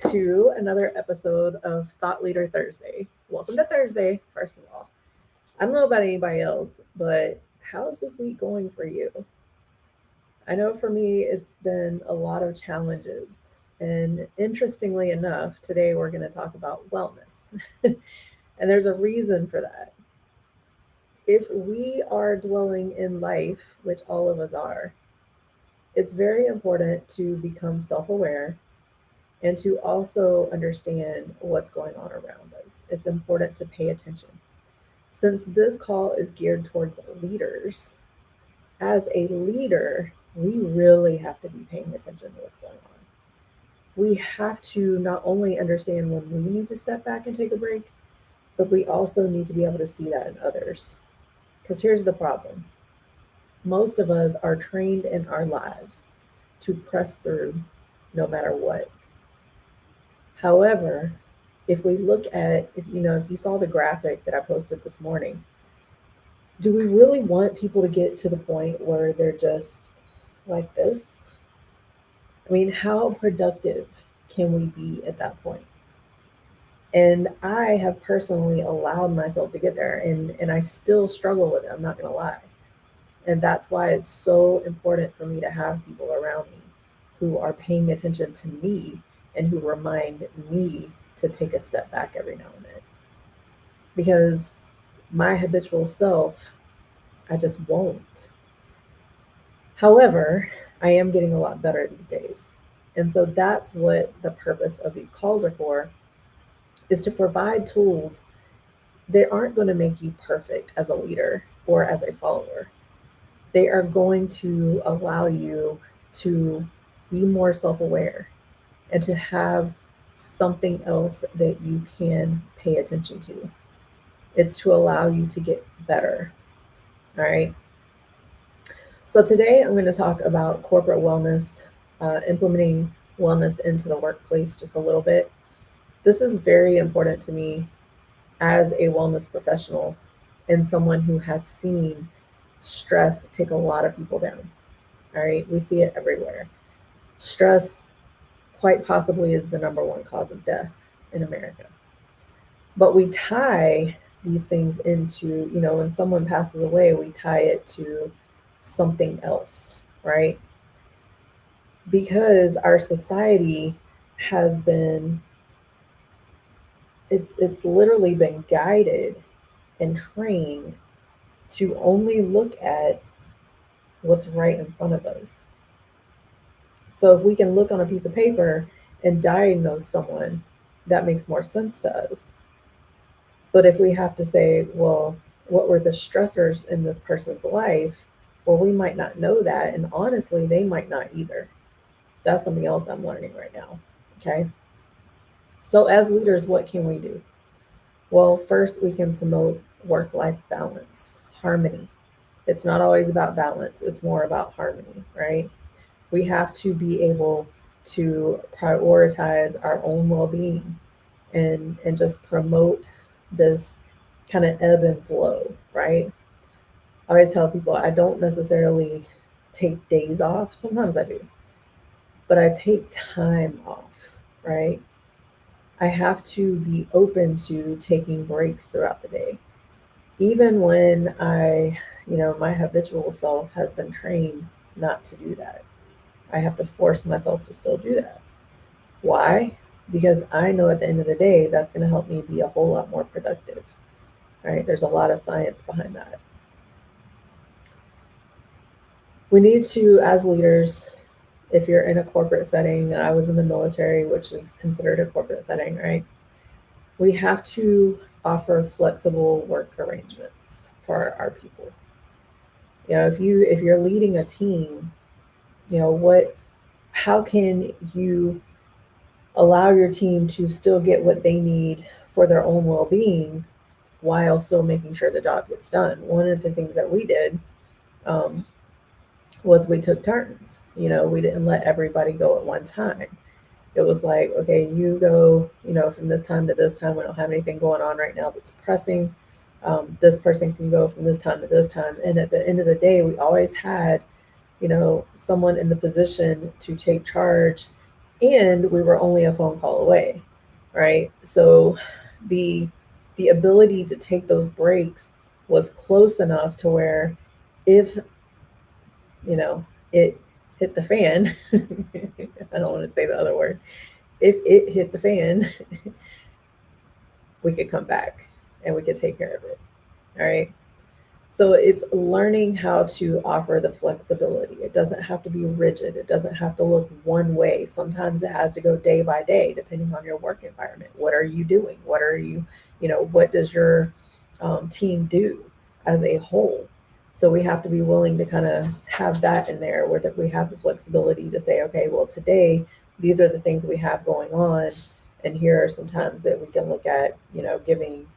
to another episode of Thought Leader Thursday. Welcome to Thursday, first of all. I don't know about anybody else, but how's this week going for you? I know for me, it's been a lot of challenges. And interestingly enough, today we're going to talk about wellness. And there's a reason for that. If we are dwelling in life, which all of us are, it's very important to become self aware and to also understand what's going on around us. It's important to pay attention. Since this call is geared towards leaders, as a leader, we really have to be paying attention to what's going on. We have to not only understand when we need to step back and take a break, but we also need to be able to see that in others. Because here's the problem: most of us are trained in our lives to press through no matter what. However, if we look at, if you saw the graphic that I posted this morning, do we really want people to get to the point where they're just like this? I mean, how productive can we be at that point? And I have personally allowed myself to get there, and I still struggle with it. I'm not going to lie. And that's why it's so important for me to have people around me who are paying attention to me and who remind me to take a step back every now and then. Because my habitual self, I just won't. However, I am getting a lot better these days. And so that's what the purpose of these calls are for, is to provide tools that aren't going to make you perfect as a leader or as a follower. They are going to allow you to be more self aware and to have something else that you can pay attention to. It's to allow you to get better. All right. So today I'm going to talk about corporate wellness, implementing wellness into the workplace just a little bit. This is very important to me as a wellness professional and someone who has seen stress take a lot of people down. All right. We see it everywhere. Stress quite possibly is the number one cause of death in America. But we tie these things into, when someone passes away, we tie it to something else, right? Because our society has been, it's literally been guided and trained to only look at what's right in front of us. So if we can look on a piece of paper and diagnose someone, that makes more sense to us. But if we have to say, well, what were the stressors in this person's life? Well, we might not know that. And honestly, they might not either. That's something else I'm learning right now. Okay. So, as leaders, what can we do? Well, first, we can promote work life balance, harmony. It's not always about balance, it's more about harmony, right? We have to be able to prioritize our own well being and just promote this kind of ebb and flow, right? I always tell people I don't necessarily take days off. Sometimes I do, but I take time off, right? I have to be open to taking breaks throughout the day. Even when my habitual self has been trained not to do that. I have to force myself to still do that. Why? Because I know at the end of the day, that's going to help me be a whole lot more productive, right? There's a lot of science behind that. We need to, as leaders, if you're in a corporate setting, I was in the military, which is considered a corporate setting, right? We have to offer flexible work arrangements for our people. If you're leading a team, how can you allow your team to still get what they need for their own well-being while still making sure the job gets done? One of the things that we did um, was we took turns. We didn't let everybody go at one time. It was like, okay, you go, from this time to this time. We don't have anything going on right now that's pressing. This person can go from this time to this time. And at the end of the day, we always had, someone in the position to take charge and we were only a phone call away, right? So the the ability to take those breaks was close enough to where if, you know, it hit the fan, I don't want to say the other word, if it hit the fan, we could come back and we could take care of it. All right. So it's learning how to offer the flexibility. It doesn't have to be rigid. It doesn't have to look one way. Sometimes it has to go day by day, depending on your work environment. What are you doing? What are you, what does your team do as a whole? So we have to be willing to kind of have that in there where that we have the flexibility to say, okay, well, today, these are the things we have going on. And here are some times that we can look at, giving,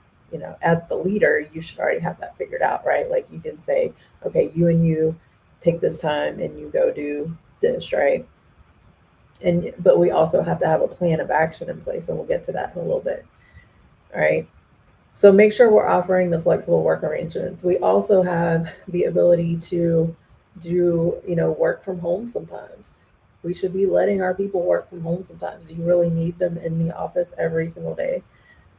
as the leader, you should already have that figured out, right? Like you can say, okay, you and you take this time and you go do this, right? And but we also have to have a plan of action in place, and we'll get to that in a little bit. All right. So make sure we're offering the flexible work arrangements. We also have the ability to do, work from home sometimes. We should be letting our people work from home sometimes. Do you really need them in the office every single day?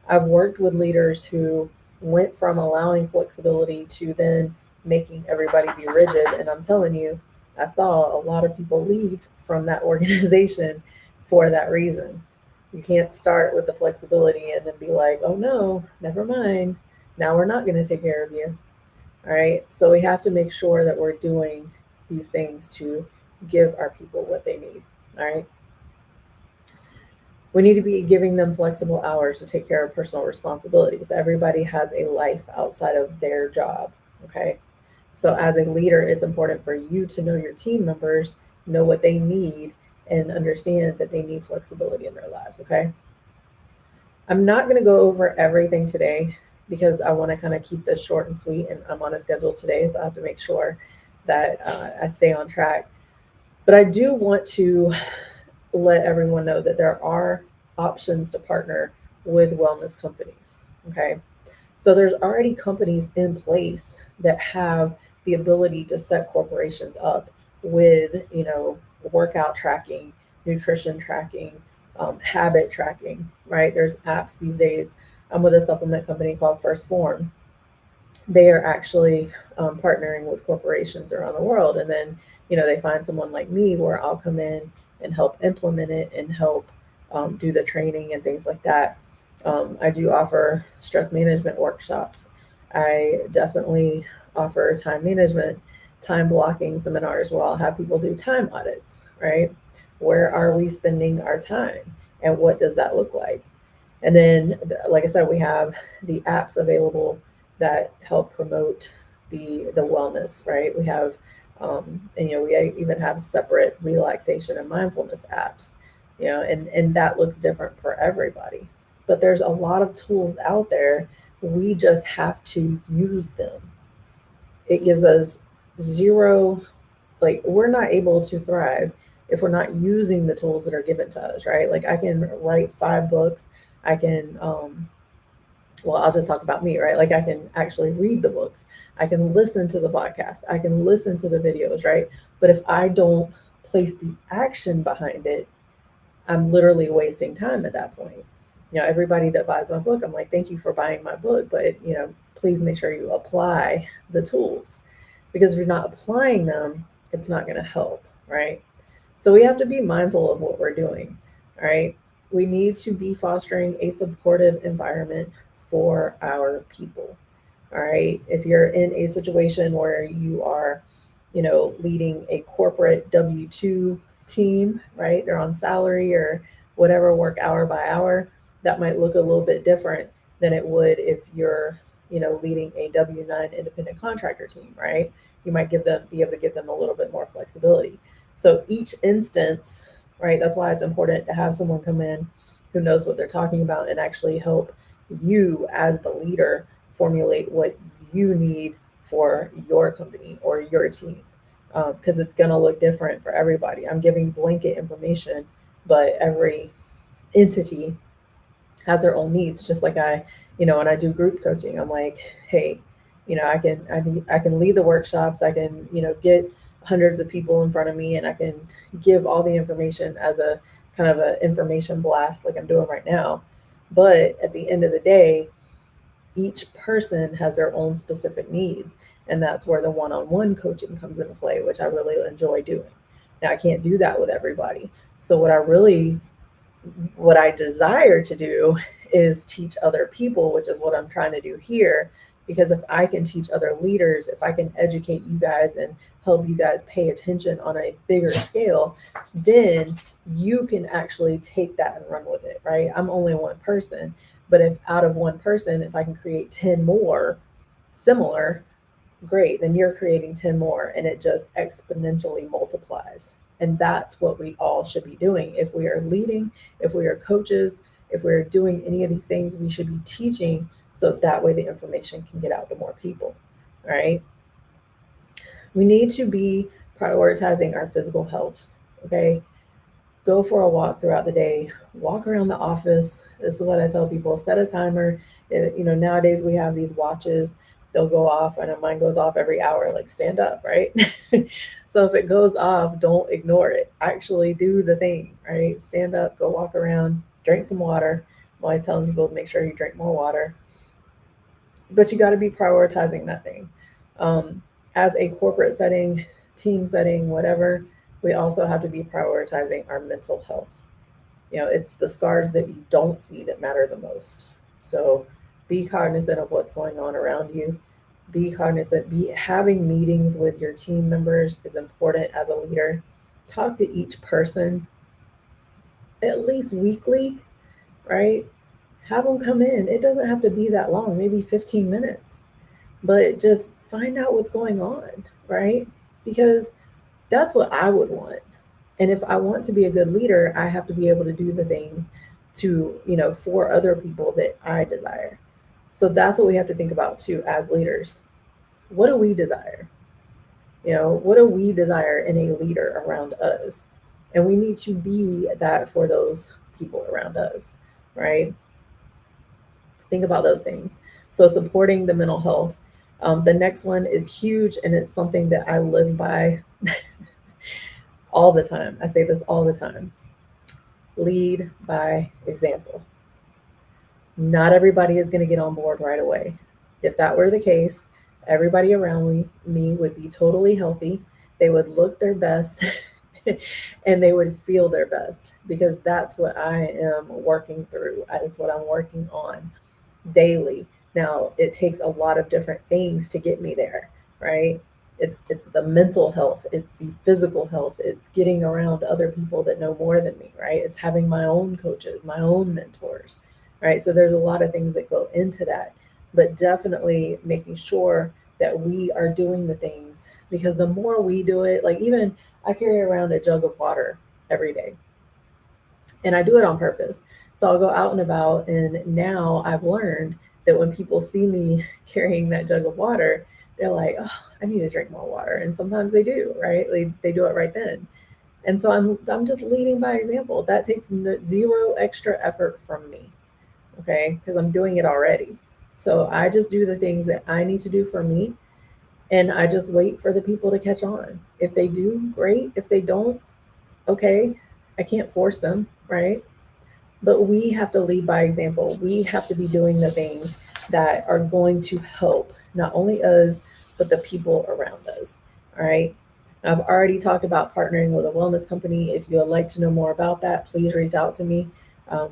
I've worked with leaders who went from allowing flexibility to then making everybody be rigid. And I'm telling you, I saw a lot of people leave from that organization for that reason. You can't start with the flexibility and then be like, oh no, never mind. Now we're not going to take care of you. All right. So we have to make sure that we're doing these things to give our people what they need. All right. We need to be giving them flexible hours to take care of personal responsibilities. Everybody has a life outside of their job. Okay. So, as a leader, it's important for you to know your team members, know what they need, and understand that they need flexibility in their lives. Okay. I'm not going to go over everything today because I want to kind of keep this short and sweet, and I'm on a schedule today, so I have to make sure that I stay on track. But I do want to let everyone know that there are options to partner with wellness companies. Okay. So there's already companies in place that have the ability to set corporations up with, workout tracking, nutrition tracking, habit tracking, right? There's apps these days. I'm with a supplement company called First Form. They are actually partnering with corporations around the world. And then, they find someone like me where I'll come in and help implement it and help do the training and things like that. I do offer stress management workshops. I definitely offer time management, time blocking seminars where I'll have people do time audits, right? Where are we spending our time and what does that look like? And then, like I said, we have the apps available that help promote the wellness, right? We have, and we even have separate relaxation and mindfulness apps, and that looks different for everybody. But there's a lot of tools out there. We just have to use them. It gives us zero, like we're not able to thrive if we're not using the tools that are given to us, right? Like I can write 5 books. I can well, I'll just talk about me, right? Like I can actually read the books, I can listen to the podcast, I can listen to the videos, right? But if I don't place the action behind it, I'm literally wasting time at that point. Everybody that buys my book, I'm like, thank you for buying my book, but please make sure you apply the tools, because if you're not applying them, it's not going to help, right? So we have to be mindful of what we're doing, all right? We need to be fostering a supportive environment for our people, all right? If you're in a situation where you are, leading a corporate W-2 team, right? They're on salary or whatever, work hour by hour, that might look a little bit different than it would if you're, leading a W-9 independent contractor team, right? You might be able to give them a little bit more flexibility. So each instance, right? That's why it's important to have someone come in who knows what they're talking about and actually help you as the leader formulate what you need for your company or your team, because it's going to look different for everybody. I'm giving blanket information, but every entity has their own needs. Just like when I do group coaching, I'm like, hey, I can lead the workshops, I can get hundreds of people in front of me, and I can give all the information as a kind of an information blast like I'm doing right now. But at the end of the day, each person has their own specific needs. And that's where the one on one coaching comes into play, which I really enjoy doing. Now, I can't do that with everybody. So, what I desire to do is teach other people, which is what I'm trying to do here. Because if I can teach other leaders, if I can educate you guys and help you guys pay attention on a bigger scale, then you can actually take that and run with it, right? I'm only one person, but if out of one person, if I can create 10 more similar, great, then you're creating 10 more and it just exponentially multiplies. And that's what we all should be doing. If we are leading, if we are coaches, if we're doing any of these things, we should be teaching so that way the information can get out to more people, right? We need to be prioritizing our physical health, okay? Go for a walk throughout the day, walk around the office. This is what I tell people, set a timer. Nowadays we have these watches, they'll go off. I know mine goes off every hour, like stand up, right? So if it goes off, don't ignore it. Actually do the thing, right? Stand up, go walk around, drink some water. I'm always telling people to make sure you drink more water. But you got to be prioritizing that thing. As a corporate setting, team setting, whatever, we also have to be prioritizing our mental health. It's the scars that you don't see that matter the most. So be cognizant of what's going on around you. Be cognizant, be having meetings with your team members is important as a leader. Talk to each person at least weekly, right? Have them come in. It doesn't have to be that long, maybe 15 minutes, but just find out what's going on, right? Because that's what I would want. And if I want to be a good leader, I have to be able to do the things for other people that I desire. So that's what we have to think about too as leaders. What do we desire? What do we desire in a leader around us? And we need to be that for those people around us, right? Think about those things. So supporting the mental health. The next one is huge, and it's something that I live by all the time. I say this all the time. Lead by example. Not everybody is going to get on board right away. If that were the case, everybody around me would be totally healthy. They would look their best and they would feel their best, because that's what I am working through. That's what I'm working on daily. Now, it takes a lot of different things to get me there, right? It's the mental health, it's the physical health, it's getting around other people that know more than me, right? It's having my own coaches, my own mentors, right? So there's a lot of things that go into that, but definitely making sure that we are doing the things, because the more we do it, like even I carry around a jug of water every day, and I do it on purpose. So I'll go out and about, and now I've learned that when people see me carrying that jug of water, they're like, "Oh, I need to drink more water," and sometimes they do, right? They do it right then. And so I'm just leading by example. That takes zero extra effort from me, okay? Because I'm doing it already. So I just do the things that I need to do for me, and I just wait for the people to catch on. If they do, great. If they don't, okay. I can't force them, right? But we have to lead by example. We have to be doing the things that are going to help not only us, but the people around us. All right. I've already talked about partnering with a wellness company. If you would like to know more about that, please reach out to me.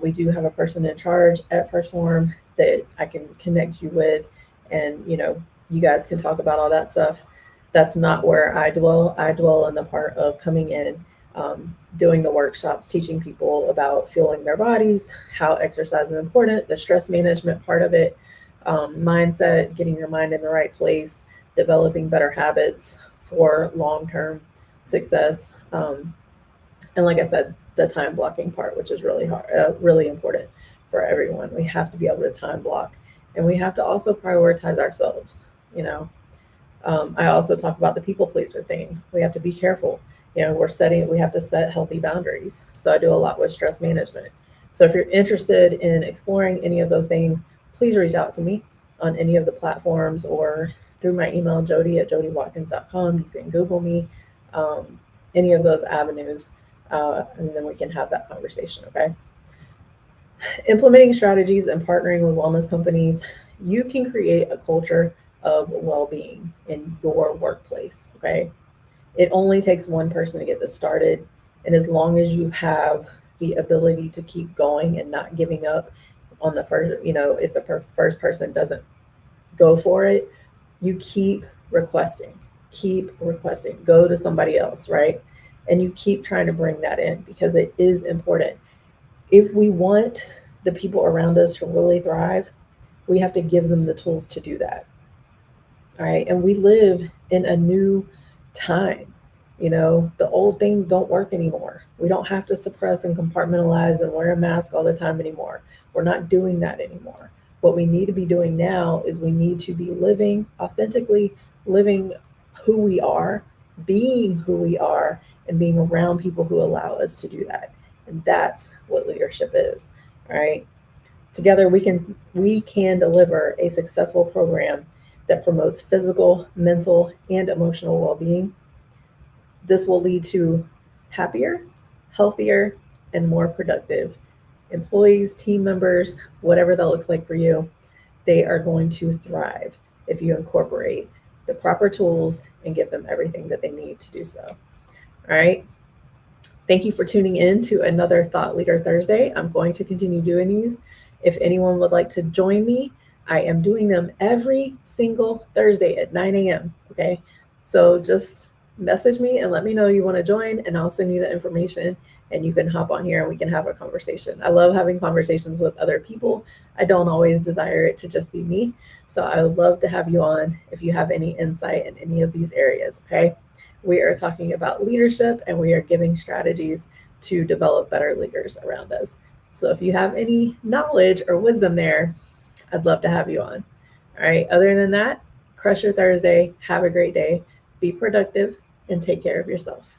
We do have a person in charge at First Form that I can connect you with, and you guys can talk about all that stuff. That's not where I dwell. I dwell in the part of coming in, doing the workshops, teaching people about fueling their bodies, how exercise is important, the stress management part of it, mindset, getting your mind in the right place, developing better habits for long-term success. And like I said, the time blocking part, which is really hard, really important for everyone. We have to be able to time block, and we have to also prioritize ourselves. You know, I also talk about the people pleaser thing. We have to be careful. We have to set healthy boundaries. So I do a lot with stress management. So if you're interested in exploring any of those things, please reach out to me on any of the platforms or through my email, jody@jodywatkins.com. You can Google me, any of those avenues. and then we can have that conversation, okay? Implementing strategies and partnering with wellness companies, you can create a culture of well being in your workplace, okay? It only takes one person to get this started. And as long as you have the ability to keep going and not giving up on the first, if the first person doesn't go for it, you keep requesting, go to somebody else, right? And you keep trying to bring that in because it is important. If we want the people around us to really thrive, we have to give them the tools to do that. All right. And we live in a new time. The old things don't work anymore. We don't have to suppress and compartmentalize and wear a mask all the time anymore. We're not doing that anymore. What we need to be doing now is we need to be living authentically, living who we are, being who we are, and being around people who allow us to do that. And that's what leadership is. All right. Together we can deliver a successful program that promotes physical, mental, and emotional well-being. This will lead to happier, healthier, and more productive employees, team members, whatever that looks like for you. They are going to thrive if you incorporate the proper tools and give them everything that they need to do so. All right. Thank you for tuning in to another Thought Leader Thursday. I'm going to continue doing these. If anyone would like to join me, I am doing them every single Thursday at 9 a.m. Okay. So just message me and let me know you want to join, and I'll send you the information and you can hop on here and we can have a conversation. I love having conversations with other people. I don't always desire it to just be me. So I would love to have you on if you have any insight in any of these areas. Okay. We are talking about leadership and we are giving strategies to develop better leaders around us. So if you have any knowledge or wisdom there, I'd love to have you on. All right. Other than that, crush your Thursday. Have a great day. Be productive and take care of yourself.